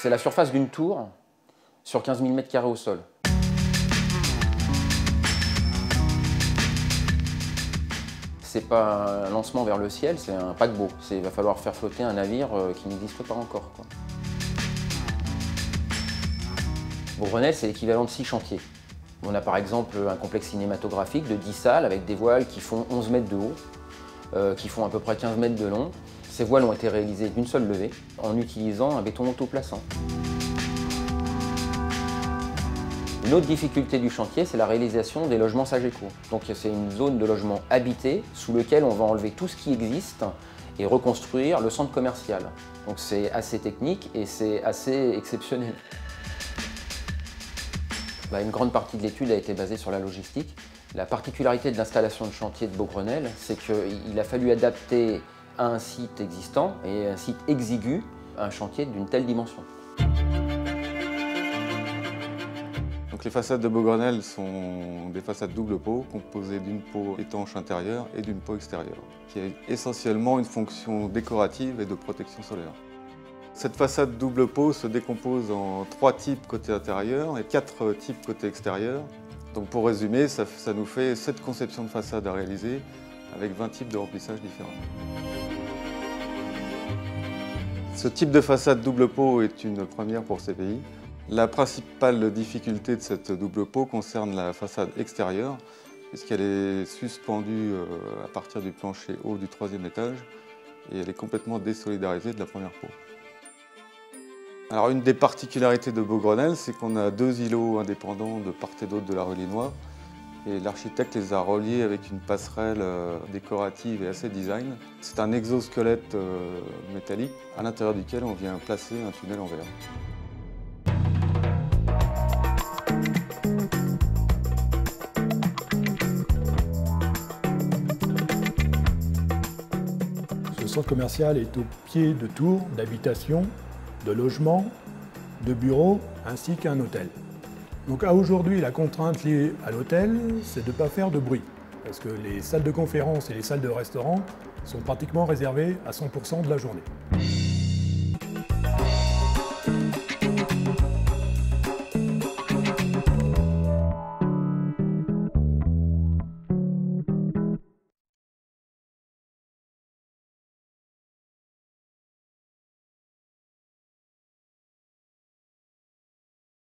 C'est la surface d'une tour sur 15 000 m² au sol. C'est pas un lancement vers le ciel, c'est un paquebot. Il va falloir faire flotter un navire qui n'existe pas encore, quoi. Beaugrenelle, c'est l'équivalent de 6 chantiers. On a par exemple un complexe cinématographique de 10 salles avec des voiles qui font 11 mètres de haut, qui font à peu près 15 mètres de long. Ces voiles ont été réalisées d'une seule levée en utilisant un béton autoplaçant. Une autre difficulté du chantier, c'est la réalisation des logements Sageco. Donc c'est une zone de logement habité sous lequel on va enlever tout ce qui existe et reconstruire le centre commercial. Donc c'est assez technique et c'est assez exceptionnel. Une grande partie de l'étude a été basée sur la logistique. La particularité de l'installation de chantier de Beaugrenelle, c'est qu'il a fallu adapter à un site existant et un site exigu un chantier d'une telle dimension. Donc les façades de Beaugrenelle sont des façades double pot composées d'une peau étanche intérieure et d'une peau extérieure, qui a essentiellement une fonction décorative et de protection solaire. Cette façade double pot se décompose en 3 types côté intérieur et 4 types côté extérieur. Donc pour résumer, ça nous fait 7 conceptions de façade à réaliser avec 20 types de remplissage différents. Ce type de façade double pot est une première pour CPI. La principale difficulté de cette double pot concerne la façade extérieure, puisqu'elle est suspendue à partir du plancher haut du 3e étage et elle est complètement désolidarisée de la première peau. Alors une des particularités de Beaugrenelle, c'est qu'on a 2 îlots indépendants de part et d'autre de la rue Linois et l'architecte les a reliés avec une passerelle décorative et assez design. C'est un exosquelette métallique à l'intérieur duquel on vient placer un tunnel en verre. Ce centre commercial est au pied de tours d'habitation, de logements, de bureaux ainsi qu'un hôtel. Donc à aujourd'hui, la contrainte liée à l'hôtel, c'est de ne pas faire de bruit. Parce que les salles de conférence et les salles de restaurant sont pratiquement réservées à 100% de la journée.